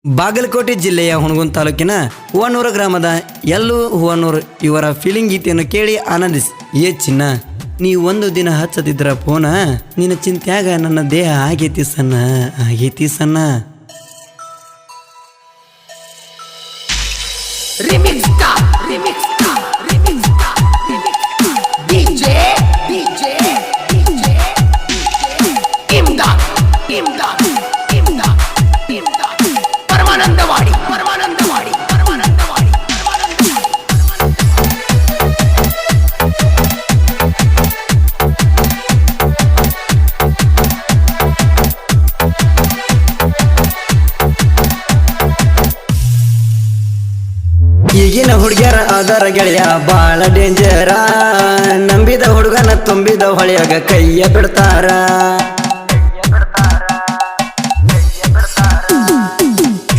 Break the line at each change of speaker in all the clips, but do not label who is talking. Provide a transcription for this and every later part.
ಬಾಗಲಕೋಟೆ ಜಿಲ್ಲೆಯ ಹುಣಗುಂದ ತಾಲೂಕಿನ ಹೂವನೂರ ಗ್ರಾಮದ ಎಲ್ಲೂ ಹೂವನೂರು ಇವರ ಫೀಲಿಂಗ್ ಗೀತೆಯನ್ನು ಕೇಳಿ ಆನಂದಿಸಿ. ಏ ಚಿನ್ನ, ನೀ ಒಂದು ದಿನ ಹಚ್ಚದಿದ್ರ ಫೋನ, ನಿನ್ನ ಚಿಂತ್ಯಾಗ ನನ್ನ ದೇಹ ಆಗೇತಿ ಸಣ್ಣ, ಆಗೇತಿ ಸಣ್ಣ. ಈಗಿನ ಹುಡುಗ್ಯಾರ ಅದರ ಗೆಳೆಯ ಬಾಳ ಡೇಂಜರ, ನಂಬಿದ ಹುಡುಗನ ತುಂಬಿದ ಹೊಳೆಯಾಗ ಕೈಯ ಬಿಡ್ತಾರ.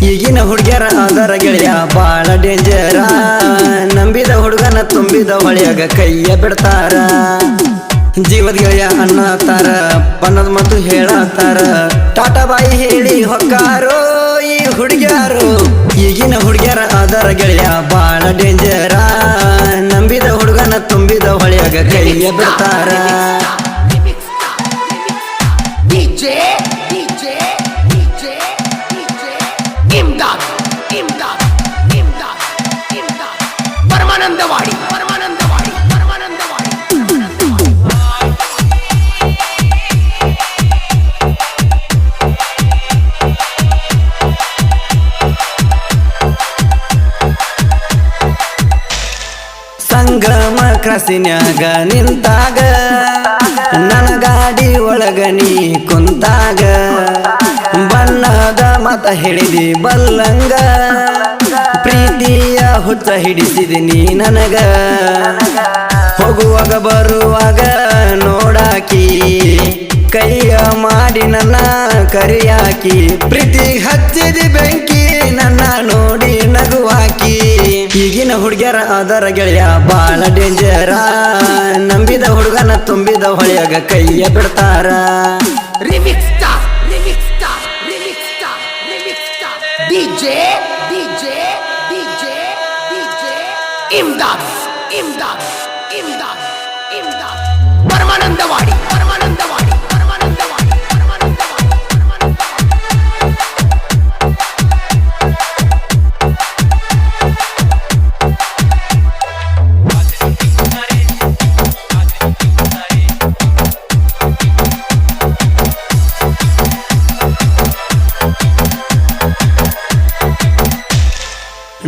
ಈಗಿನ ಹುಡುಗ್ಯಾರ ಅದರ ಗೆಳೆಯ ಬಾಳ ಡೇಂಜರ, ನಂಬಿದ ಹುಡುಗನ ತುಂಬಿದ ಹೊಳೆಯಾಗ ಕೈಯ ಬಿಡ್ತಾರ. ಜೀವದ ಗೆಳೆಯ ಅನ್ನತಾರ, ಪನ್ನದ ಮತ್ತು ಹೇಳತ್ತಾರ, ಟಾಟಾ ಬಾಯಿ ಹೇಳಿ ಹೊಕ್ಕಾರೋ ಈ ಹುಡುಗ್ಯಾರು. ಈಗಿನ ಹುಡುಗ್ಯಾರ ಅದರ ಗೆಳೆಯ ಬಾಳ ಡೇಂಜರ, ನಂಬಿದ ಹುಡುಗನ ತುಂಬಿದ ಹೊಳೆಯಾಗ ಕೈಯ ಬಿಡ್ತಾರ.
ಪರಮಾನಂದವಾಡಿ
ಸಂಗಮ ಕ್ರಾಸಿನ್ಯಾಗ ನಿಂತಾಗ, ನನ್ನ ಗಾಡಿ ಒಳಗ ನೀ ಕುಂತಾಗ, ಬಣ್ಣದ ಮತ ಹಿಡಿದಿ ಬಲ್ಲಂಗ, ಪ್ರೀತಿಯ ಹುಚ್ಚ ಹಿಡಿಸಿದಿ ನೀ ನನಗ. ಹೋಗುವಾಗ ಬರುವಾಗ ನೋಡಾಕಿ, ಕೈಯ ಮಾಡಿ ನನ್ನ ಕರಿಯಾಕಿ, ಪ್ರೀತಿ ಹಚ್ಚಿದಿ ಬೆಂಕಿ ನನ್ನ ನೋಡಿ ನಗುವಾಕಿ. ಈಗಿನ ಹುಡುಗ್ಯಾರ ಅದರ ಗೆಳೆಯ ಬಾಳ ಡೇಂಜರ, ನಂಬಿದ ಹುಡುಗನ ತುಂಬಿದ ಹೊಳೆಯಾಗ ಕೈಯ ಬಿಡ್ತಾರ.
ಪರಮಾನಂದವಾಡಿ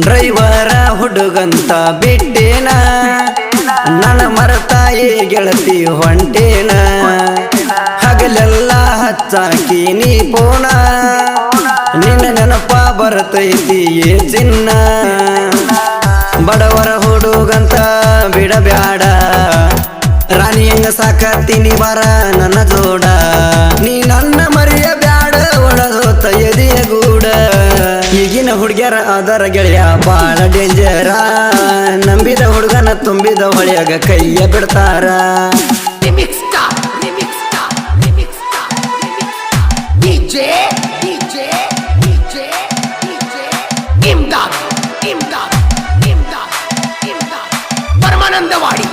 ಡ್ರೈವರ ಹುಡುಗಂತ ಬಿಟ್ಟೇನ, ನನ್ನ ಮರತಾಯಿ ಗೆಳತಿ ಹೊಂಟೇನ, ಹಗಲೆಲ್ಲ ಹಚ್ಚಾಕಿ ನೀ ಪೋನ, ನಿನ್ನ ನೆನಪ ಬರ್ತೈತಿ ಏ ಚಿನ್ನ. ಬಡವರ ಹುಡುಗಂತ ಬಿಡಬ್ಯಾಡ, ರಾಣಿ ಹೆಂಗ ಸಾಕತ್ತೀನಿ ಬಾರ ನನ್ನ ಜೋಡ, ನೀ ನನ್ನ ಮರಿಯ ಬ್ಯಾಡ ಒಳಗೋತ ಎದೆಯ ಗೂಡ. ಈಗಿನ ಹುಡುಗ್ಯಾರ ಅದರ ಗೆಳೆಯ ಬಾಳ ಡೇಂಜರ, ನಂಬಿದ ಹುಡುಗನ ತುಂಬಿದ ಹೊಳೆಯಾಗ ಕೈಯ ಬಿಡ್ತಾರ.
ಪರಮಾನಂದವಾಡಿ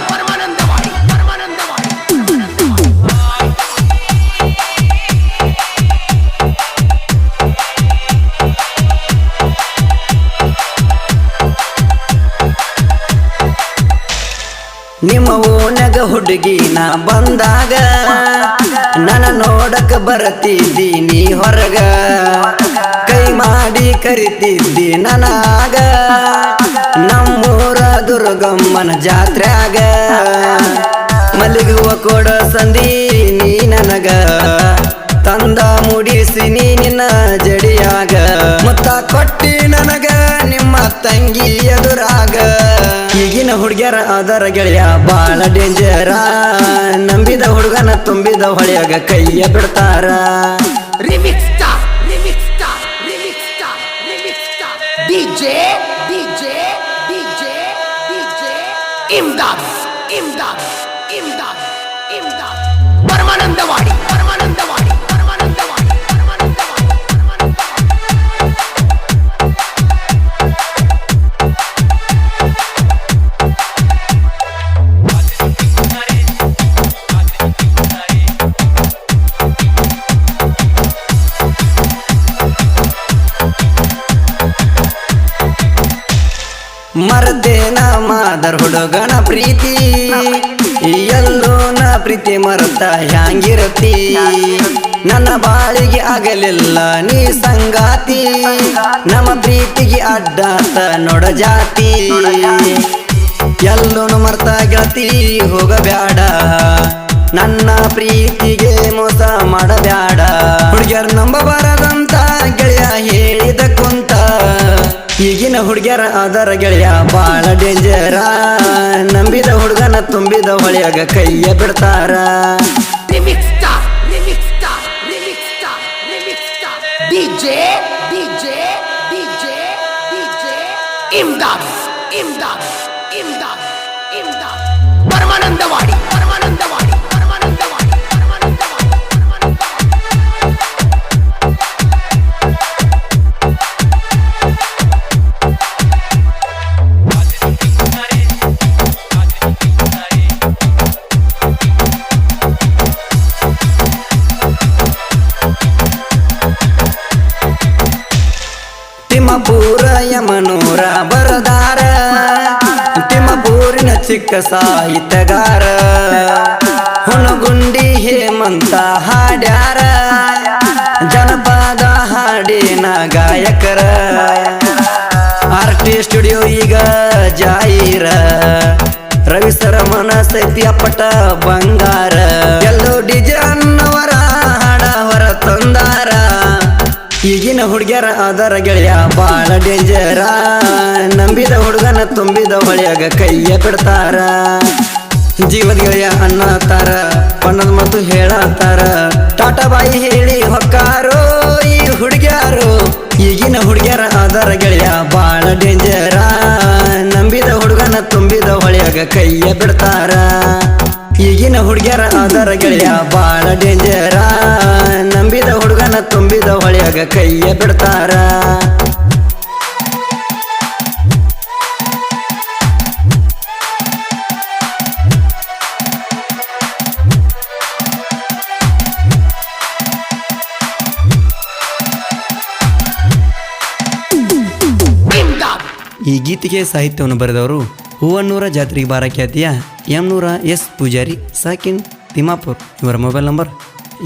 ನಿಮ್ಮ ಓನಗ ಹುಡುಗಿ ನಾ ಬಂದಾಗ, ನನ್ನ ನೋಡಕ ಬರತಿದ್ದಿ ನೀ ಹೊರಗ, ಕೈ ಮಾಡಿ ಕರಿತಿದ್ದಿ ನನಗ, ನಮ್ಮೂರ ದುರ್ಗಮ್ಮನ ಜಾತ್ರ್ಯಾಗ, ಮಲ್ಲಿಗೆ ಹೂವ ಕೊಡ ಸಂದಿ ನೀ ನನಗ, ತಂದ ಮುಡಿಸಿ ನೀ ನಿನ್ನ ಜಡಿಯಾಗ, ಮುತ್ತ ಕೊಟ್ಟಿ ನನಗ ನಿಮ್ಮ ತಂಗಿ ಎದುರಾಗ. ಈಗಿನ ಹುಡುಗ್ಯಾರ ಅದರ ಗೆಳೆಯ ಬಾಳ ಡೇಂಜರ, ನಂಬಿದ ಹುಡುಗನ ತುಂಬಿದ ಹೊಳೆಯಾಗ ಕೈಯ ಬಿಡ್ತಾರ.
ಪರಮಾನಂದವಾಡಿ
ಆದರ್ ಹುಡುಗನ ಪ್ರೀತಿ ಎಲ್ಲೋ ನಾ ಪ್ರೀತಿ ಮರೆತ ಹ್ಯಾಂಗಿರತಿ ನನ್ನ ಬಾಳಿಗೆ ಆಗಲಿಲ್ಲ ನೀ ಸಂಗಾತಿ ನಮ್ಮ ಪ್ರೀತಿಗೆ ಅಡ್ಡಾತ ನೋಡ ಜಾತಿ ಎಲ್ಲೋನು ಮರ್ತ ಗೆಳತಿ ಹೋಗಬ್ಯಾಡ ನನ್ನ ಪ್ರೀತಿಗೆ ಮೋಸ ಮಾಡಬ್ಯಾಡ ಹುಡುಗ್ಯಾರ ನಂಬಬಾರದಂತ ಗೆಳೆಯ ಹೇಳಿದ ಕುಂತ ಈಗಿನ ಹುಡುಗ್ಯಾರ ಅದರ ಗೆಳೆಯ ಬಾಳ ಡೇಂಜರ ನಂಬಿದ ಹುಡುಗನ ತುಂಬಿದ ಹೊಳೆಯಾಗ ಕೈಯ ಬಿಡ್ತಾರ
Remix star, remix star, remix star, remix star. DJ, DJ, DJ, DJ. Imdad, Imdad, Imdad, Imdad. Paramanandawadi, Paramanandawadi, Paramanandawadi, Paramanandawadi, Paramanandawadi.
ತಿಮ್ಮಪೂರ Yamanura ಬರದಾರ ತಿಮ್ಮಪೂರಿನ ಚಿಕ್ಕ ಸಾಹಿತ್ಯಗಾರ ಹುಣಗುಂಡಿ ಹೇಮಂತ ಹಾಡ್ಯಾರ ಜನಪದ ಹಾಡಿನ ಗಾಯಕರ ಆರ್ಟಿ ಸ್ಟುಡಿಯೋ ಈಗ ಜಾಯಿರ ರವಿ ಸರಮನ ಸೈತ್ಯ ಪಟ ಬಂಗಾರ ಎಲ್ಲೋ ಡಿಜೆ ಅನ್ನವರ ಹಾಡ ಹೊರ ತಂದಾರ ಈಗಿನ ಹುಡುಗ್ಯಾರ ಅದರ ಗೆಳೆಯ ಬಾಳ ಡೇಂಜರ ನಂಬಿದ ಹುಡುಗನ ತುಂಬಿದ ಹೊಳೆಯಾಗ ಕೈಯ ಬಿಡ್ತಾರ ಜೀವದ ಗೆಳೆಯ ಅನ್ನತಾರ ಪಣ್ಣದ ಮತ್ತು ಹೇಳತಾರ ಟಾಟಾ ಬಾಯಿ ಹೇಳಿ ಹೊಕ್ಕಾರೋ ಈ ಹುಡುಗ್ಯಾರು ಈಗಿನ ಹುಡುಗ್ಯಾರ ಅದರ ಗೆಳೆಯ ಬಾಳ ಡೇಂಜರ ನಂಬಿದ ಹುಡುಗನ ತುಂಬಿದ ಹೊಳೆಯಾಗ ಕೈಯ ಬಿಡ್ತಾರ ಈಗಿನ ಹುಡುಗ್ಯಾರ ಅದರ ಗೆಳೆಯ ಬಾಳ ಡೇಂಜರ ನಂಬಿದ ಹುಡುಗನ ತುಂಬಿದ ಹೊಳೆಯಾಗ ಕೈಯ ಬಿಡ್ತಾರ
Imdad.
ಈ ಗೀತೆಗೆ ಸಾಹಿತ್ಯವನ್ನು ಬರೆದವರು ಹೂವನ್ನೂರ ಜಾತ್ರೆಗೆ ಬಾರ ಖ್ಯಾತಿಯ ಎಂ.ನೂರ ಎಸ್ ಪೂಜಾರಿ ಸಾಕಿನ್ ತಿಮ್ಮಾಪುರ್ ಇವರ ಮೊಬೈಲ್ ನಂಬರ್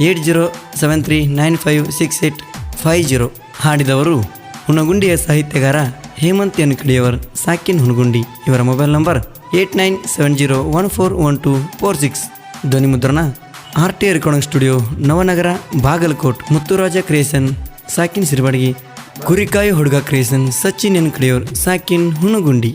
8073956850 ಹಾಡಿದವರು ಹುನಗುಂಡಿಯ ಸಾಹಿತ್ಯಗಾರ ಹೇಮಂತ್ ಎನ್ ಕಡಿಯವರ್ ಸಾಕಿನ್ ಹುನಗುಂಡಿ ಇವರ ಮೊಬೈಲ್ ನಂಬರ್ 8970141246 ಧ್ವನಿ ಮುದ್ರಣ RT recording studio Navanagar Bagalkot Muthuraja creation ಸಾಕಿನ್ ಸಿರಿಬಾಡಿಗೆ ಕುರಿಕಾಯಿ ಹುಡುಗ ಕ್ರಿಯೇಷನ್ ಸಚಿನ್ ಎನ್ ಕಡಿಯವರ್ ಸಾಕಿನ್ ಹುನಗುಂಡಿ